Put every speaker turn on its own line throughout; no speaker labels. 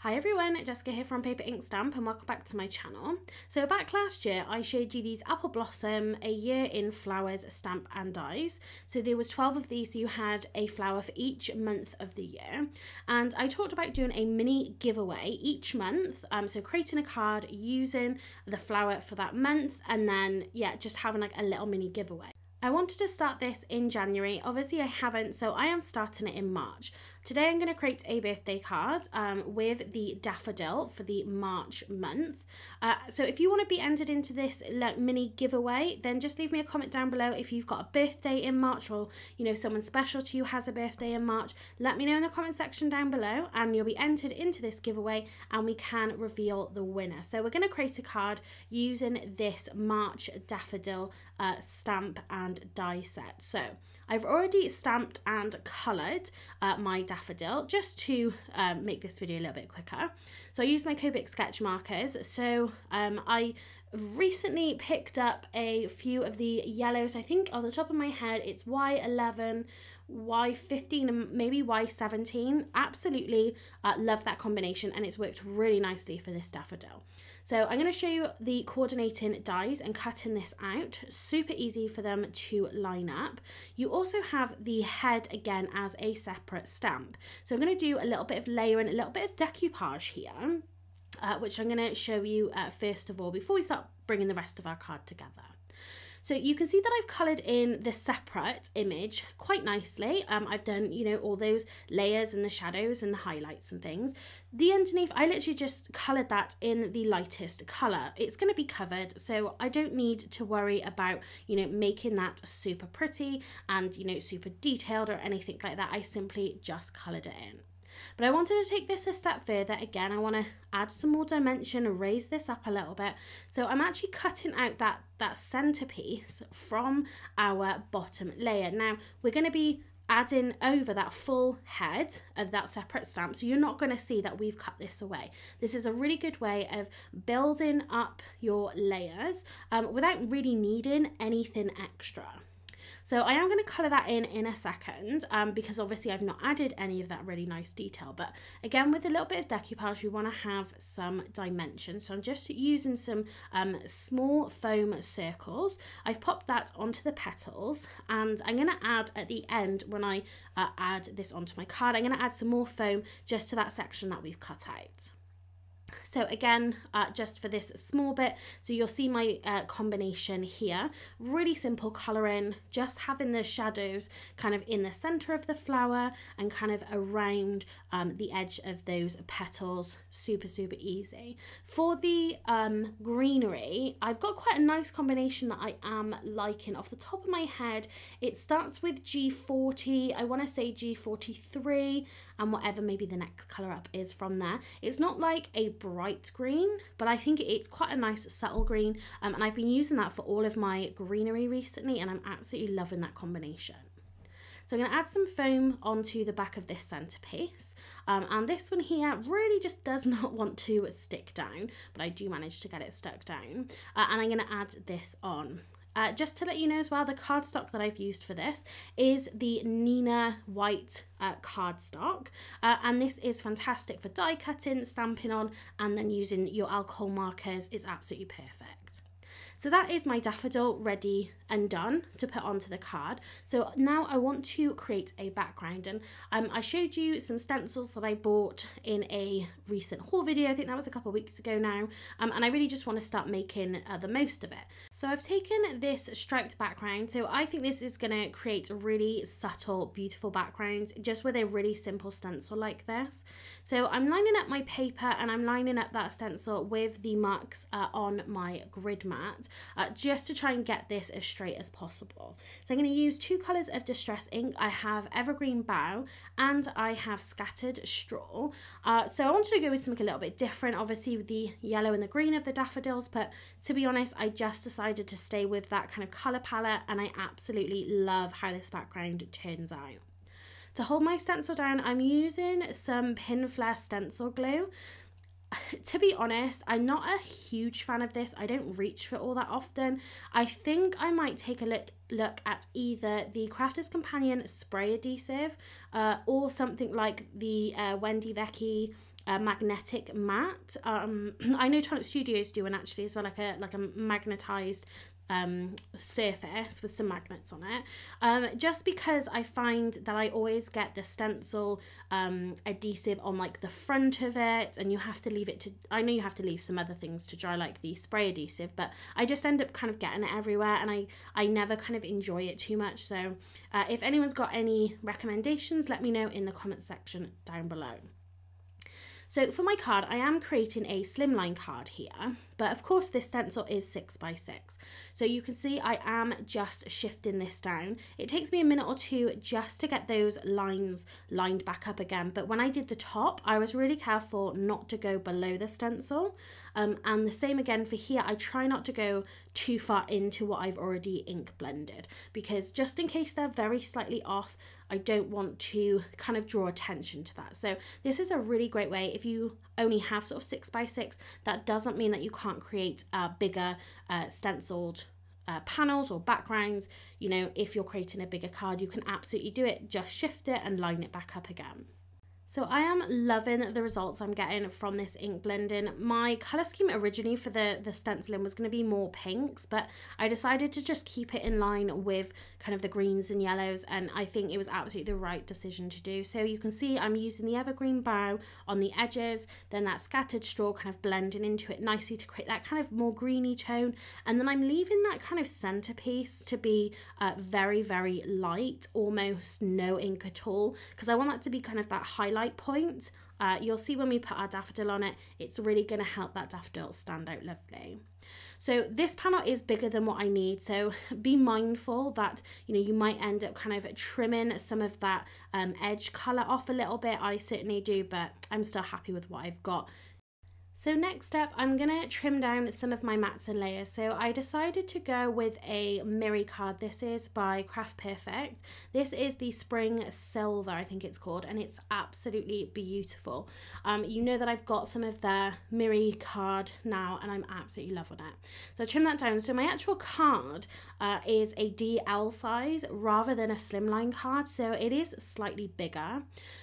Hi everyone, Jessica here from Paper Ink Stamp and welcome back to my channel. So back last year I showed you these Apple Blossom A Year in Flowers stamp and dies. So there was 12 of these, so you had a flower for each month of the year. And I talked about doing a mini giveaway each month, so creating a card using the flower for that month and then just having like a little mini giveaway. I wanted to start this in January, obviously I haven't, so I am starting it in March. Today I'm going to create a birthday card with the daffodil for the March month. So if you want to be entered into this mini giveaway, then just leave me a comment down below if you've got a birthday in March or someone special to you has a birthday in March. Let me know in the comment section down below and you'll be entered into this giveaway and we can reveal the winner. So we're going to create a card using this March daffodil stamp and die set. So I've already stamped and coloured my daffodil just to make this video a little bit quicker. So I used my Copic sketch markers. So I recently picked up a few of the yellows. I think on the top of my head it's Y11, Y15 and maybe Y17. Absolutely love that combination and it's worked really nicely for this daffodil. So I'm going to show you the coordinating dies and cutting this out. Super easy for them to line up. You also have the head again as a separate stamp. So I'm going to do a little bit of layering, a little bit of decoupage here, which I'm going to show you first of all before we start bringing the rest of our card together. So you can see that I've coloured in the separate image quite nicely. I've done, all those layers and the shadows and the highlights and things. The underneath, I literally just coloured that in the lightest colour. It's going to be covered, so I don't need to worry about, making that super pretty and, super detailed or anything like that. I simply just coloured it in. But I wanted to take this a step further. Again, I want to add some more dimension and raise this up a little bit. So I'm actually cutting out that centerpiece from our bottom layer. Now we're going to be adding over that full head of that separate stamp, so you're not going to see that we've cut this away. This is a really good way of building up your layers without really needing anything extra. So I am going to colour that in a second because obviously I've not added any of that really nice detail. But again, with a little bit of decoupage, we want to have some dimension. So I'm just using some small foam circles. I've popped that onto the petals and I'm going to add at the end when I add this onto my card, I'm going to add some more foam just to that section that we've cut out. So again, just for this small bit, so you'll see my combination here, really simple colouring, just having the shadows kind of in the centre of the flower and kind of around the edge of those petals, super easy. For the greenery, I've got quite a nice combination that I am liking. Off the top of my head, it starts with G40, I want to say G43, and whatever maybe the next colour up is from there. It's not like a bright green, but I think it's quite a nice subtle green, and I've been using that for all of my greenery recently and I'm absolutely loving that combination. So I'm going to add some foam onto the back of this centerpiece, and this one here really just does not want to stick down, but I do manage to get it stuck down, and I'm going to add this on. Just to let you know as well, the cardstock that I've used for this is the Neenah white cardstock, and this is fantastic for die cutting, stamping on, and then using your alcohol markers is absolutely perfect. So that is my daffodil ready and done to put onto the card. So now I want to create a background, and I showed you some stencils that I bought in a recent haul video. I think that was a couple of weeks ago now, and I really just want to start making the most of it. So I've taken this striped background, so I think this is going to create a really subtle, beautiful background just with a really simple stencil like this. So I'm lining up my paper and I'm lining up that stencil with the marks on my grid mat, just to try and get this as straight as possible. So I'm going to use two colours of Distress ink. I have Evergreen Bough and I have Scattered Straw. So I wanted to go with something a little bit different, obviously with the yellow and the green of the daffodils, but to be honest, I just decided to stay with that kind of colour palette and I absolutely love how this background turns out. To hold my stencil down, I'm using some Pinflair stencil glue. To be honest, I'm not a huge fan of this. I don't reach for it all that often. I think I might take a look at either the Crafter's Companion spray adhesive or something like the Wendy Vecchi magnetic mat. I know Tonic Studios do one actually as well, like a magnetized surface with some magnets on it, just because I find that I always get the stencil adhesive on like the front of it, and you have to leave it to, I know you have to leave some other things to dry like the spray adhesive, but I just end up kind of getting it everywhere, and I never kind of enjoy it too much. So if anyone's got any recommendations, let me know in the comment section down below. So for my card, I am creating a slimline card here, but of course this stencil is 6x6. So you can see I am just shifting this down. It takes me a minute or two just to get those lines lined back up again. But when I did the top, I was really careful not to go below the stencil. And the same again for here, I try not to go too far into what I've already ink blended, because just in case they're very slightly off, I don't want to kind of draw attention to that. So this is a really great way. If you only have sort of 6x6, that doesn't mean that you can't create bigger stenciled panels or backgrounds. You know, if you're creating a bigger card, you can absolutely do it. Just shift it and line it back up again. So I am loving the results I'm getting from this ink blending. My colour scheme originally for the stenciling was going to be more pinks, but I decided to just keep it in line with kind of the greens and yellows, and I think it was absolutely the right decision to do. So you can see I'm using the evergreen bough on the edges, then that scattered straw kind of blending into it nicely to create that kind of more greeny tone, and then I'm leaving that kind of centerpiece to be very, very light, almost no ink at all, because I want that to be kind of that highlight point. You'll see when we put our daffodil on it, it's really going to help that daffodil stand out lovely. So this panel is bigger than what I need, so be mindful that, you know, you might end up kind of trimming some of that edge colour off a little bit. I certainly do, but I'm still happy with what I've got. So next up, I'm going to trim down some of my mats and layers. So I decided to go with a Miri card. This is by Craft Perfect. This is the Spring Silver, I think it's called, and it's absolutely beautiful. You know that I've got some of their Miri card now, and I'm absolutely loving it. So I trim that down. So my actual card is a DL size rather than a slimline card, so it is slightly bigger.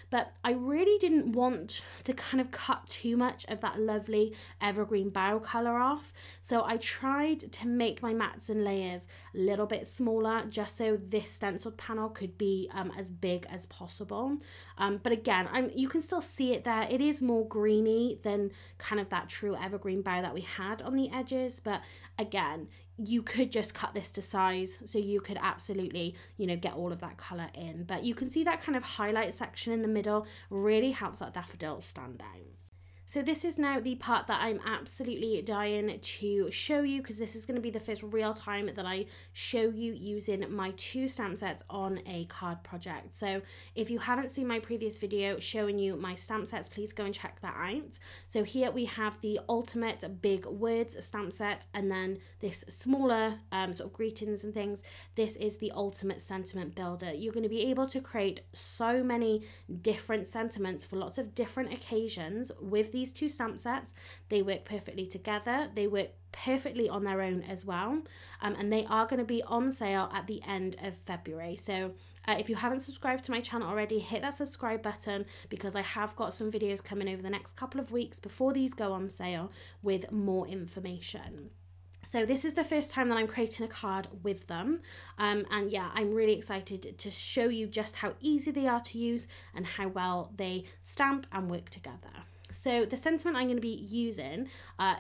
But I really didn't want to kind of cut too much of that lovely evergreen bough colour off. So I tried to make my mats and layers a little bit smaller, just so this stenciled panel could be as big as possible. But again, you can still see it there. It is more greeny than kind of that true evergreen bough that we had on the edges. But again, you could just cut this to size, so you could absolutely, you know, get all of that colour in. But you can see that kind of highlight section in the middle really helps that daffodil stand out. So this is now the part that I'm absolutely dying to show you, because this is going to be the first real time that I show you using my 2 stamp sets on a card project. So if you haven't seen my previous video showing you my stamp sets, please go and check that out. So here we have the Ultimate Big Words stamp set, and then this smaller sort of greetings and things. This is the Ultimate Sentiment Builder. You're going to be able to create so many different sentiments for lots of different occasions with these 2 stamp sets. They work perfectly together. They work perfectly on their own as well. And they are going to be on sale at the end of February. So if you haven't subscribed to my channel already, hit that subscribe button, because I have got some videos coming over the next couple of weeks before these go on sale with more information. So this is the first time that I'm creating a card with them, and yeah, I'm really excited to show you just how easy they are to use and how well they stamp and work together. So the sentiment I'm going to be using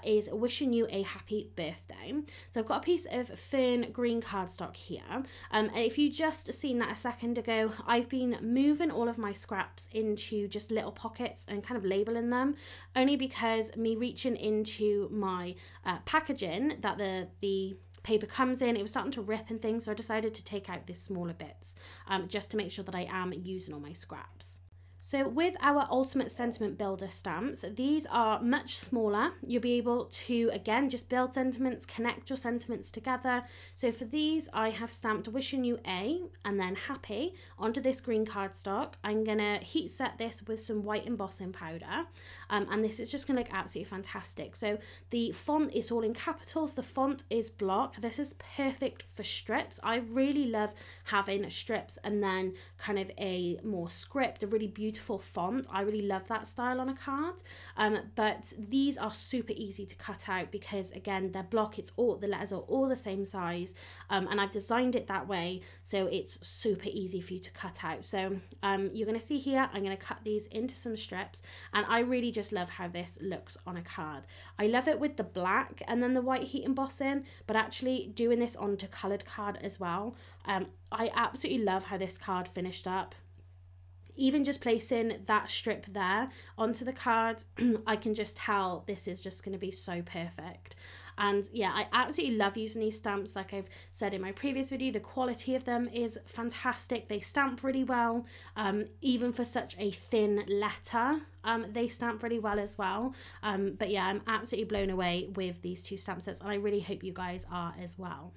is wishing you a happy birthday. So I've got a piece of fern green cardstock here, and if you just seen that a second ago, I've been moving all of my scraps into just little pockets and kind of labeling them, only because me reaching into my packaging that the paper comes in, it was starting to rip and things, so I decided to take out these smaller bits just to make sure that I am using all my scraps. So with our Ultimate Sentiment Builder stamps, these are much smaller. You'll be able to, again, just build sentiments, connect your sentiments together. So for these, I have stamped wishing you a and then happy onto this green cardstock. I'm gonna heat set this with some white embossing powder. And this is just gonna look absolutely fantastic. So the font is all in capitals, the font is block. This is perfect for strips. I really love having strips and then kind of a more script, a really beautiful beautiful font. I really love that style on a card. But these are super easy to cut out because again, they're block, the letters are all the same size, and I've designed it that way so it's super easy for you to cut out. So you're going to see here, I'm going to cut these into some strips, and I really just love how this looks on a card. I love it with the black and then the white heat embossing, but actually doing this onto coloured card as well. I absolutely love how this card finished up. Even just placing that strip there onto the card, I can just tell this is just going to be so perfect. And yeah, I absolutely love using these stamps. Like I've said in my previous video, the quality of them is fantastic. They stamp really well. Even for such a thin letter, they stamp really well as well. But yeah, I'm absolutely blown away with these two stamp sets, and I really hope you guys are as well.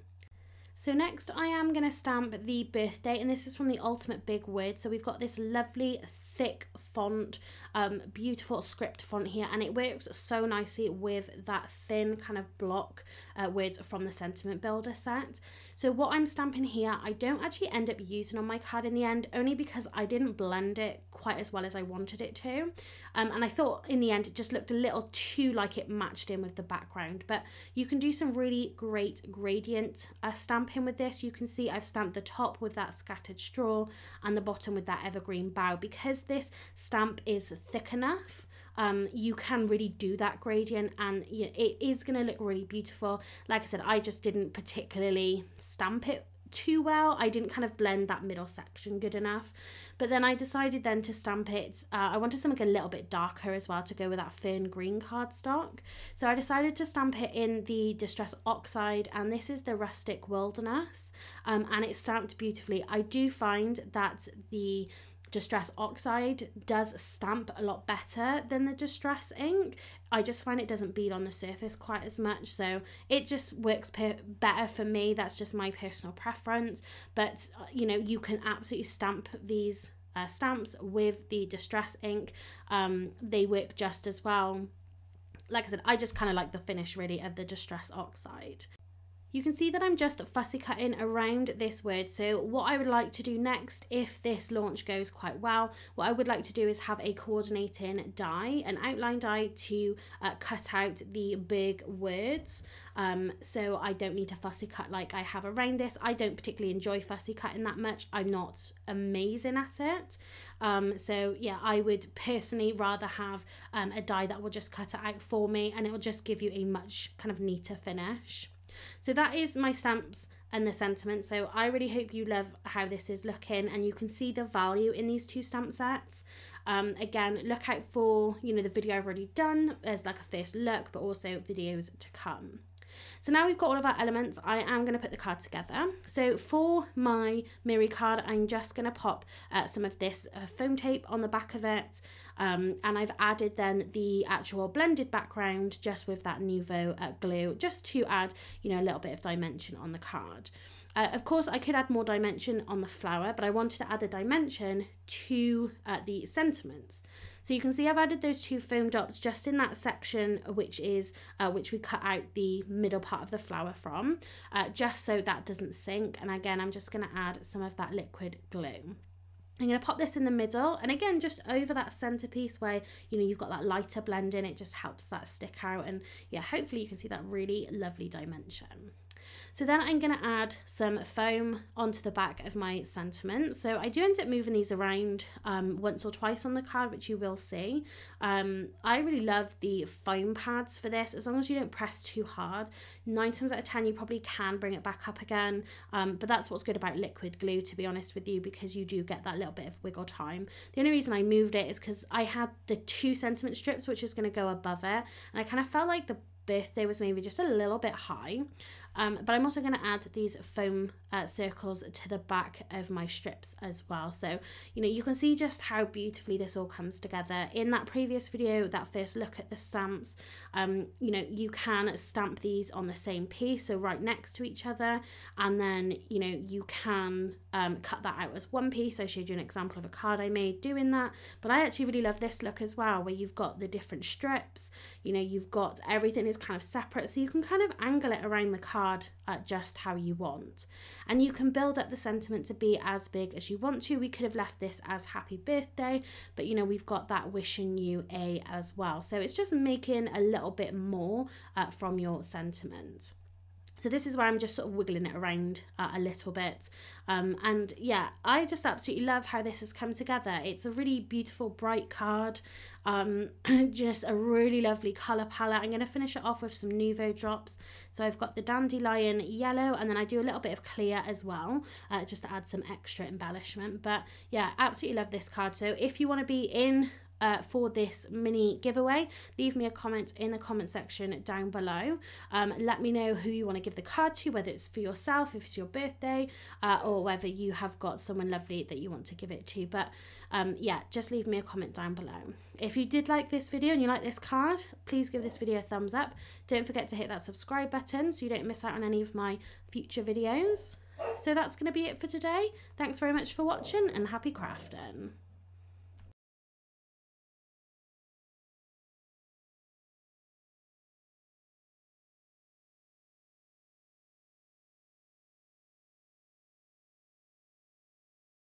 So next I am going to stamp the birthday, and this is from the Ultimate Big Word. So we've got this lovely thick font, beautiful script font here, and it works so nicely with that thin kind of block words from the Sentiment Builder set. So what I'm stamping here, I don't actually end up using on my card in the end, only because I didn't blend it quite as well as I wanted it to, and I thought in the end it just looked a little too like it matched in with the background. But you can do some really great gradient stamping with this. You can see I've stamped the top with that scattered straw and the bottom with that evergreen bough. Because this stamp is thick enough, you can really do that gradient, and it is going to look really beautiful. Like I said, I just didn't particularly stamp it too well. I didn't kind of blend that middle section good enough, but then I decided then to stamp it. I wanted something a little bit darker as well to go with that fern green cardstock, so I decided to stamp it in the Distress Oxide, and this is the Rustic Wilderness, and it's stamped beautifully. I do find that the Distress Oxide does stamp a lot better than the Distress ink. I just find it doesn't bead on the surface quite as much, so it just works better for me. That's just my personal preference, but you can absolutely stamp these stamps with the Distress ink. They work just as well. Like I said, I just kind of like the finish really of the Distress Oxide. You can see that I'm just fussy cutting around this word. So what I would like to do next, if this launch goes quite well, what I would like to do is have a coordinating die, an outline die to cut out the big words. So I don't need to fussy cut like I have around this. I don't particularly enjoy fussy cutting that much. I'm not amazing at it. So yeah, I would personally rather have a die that will just cut it out for me, and it will just give you a much kind of neater finish. So that is my stamps and the sentiment. So I really hope you love how this is looking, and you can see the value in these two stamp sets. Again, look out for the video I've already done as like a first look, but also videos to come. So now we've got all of our elements, I am going to put the card together. So for my Miri card, I'm just going to pop some of this foam tape on the back of it, and I've added then the actual blended background just with that Nuvo glue, just to add a little bit of dimension on the card. Of course, I could add more dimension on the flower, but I wanted to add a dimension to the sentiments. So you can see I've added those two foam dots just in that section which we cut out the middle part of the flower from, just so that doesn't sink. And again, I'm just going to add some of that liquid glue. I'm going to pop this in the middle, and again just over that centerpiece where you've got that lighter blend in, it just helps that stick out, and yeah, hopefully you can see that really lovely dimension. So then I'm going to add some foam onto the back of my sentiment. So I do end up moving these around once or twice on the card, which you will see. I really love the foam pads for this, as long as you don't press too hard. 9 times out of 10 you probably can bring it back up again, but that's what's good about liquid glue, to be honest with you, because you do get that little bit of wiggle time. The only reason I moved it is because I had the 2 sentiment strips which is going to go above it, and I kind of felt like the birthday was maybe just a little bit high. But I'm also going to add these foam circles to the back of my strips as well. So, you can see just how beautifully this all comes together. In that previous video, that first look at the stamps, you can stamp these on the same piece, so right next to each other, and then, you can cut that out as one piece. I showed you an example of a card I made doing that, but I actually really love this look as well, where you've got the different strips, you've got everything is kind of separate, so you can kind of angle it around the card card just how you want. And you can build up the sentiment to be as big as you want to. We could have left this as happy birthday, but you know, we've got that wishing you a as well. So it's just making a little bit more from your sentiment. So this is where I'm just sort of wiggling it around a little bit. And yeah, I just absolutely love how this has come together. It's a really beautiful, bright card. Just a really lovely colour palette. I'm going to finish it off with some Nuvo drops. So I've got the Dandelion Yellow, and then I do a little bit of clear as well, just to add some extra embellishment. But yeah, absolutely love this card. So if you want to be in for this mini giveaway, leave me a comment in the comment section down below. Let me know who you want to give the card to, whether it's for yourself, if it's your birthday, or whether you have got someone lovely that you want to give it to. But yeah, just leave me a comment down below. If you did like this video and you like this card, please give this video a thumbs up. Don't forget to hit that subscribe button so you don't miss out on any of my future videos. So that's going to be it for today. Thanks very much for watching, and happy crafting.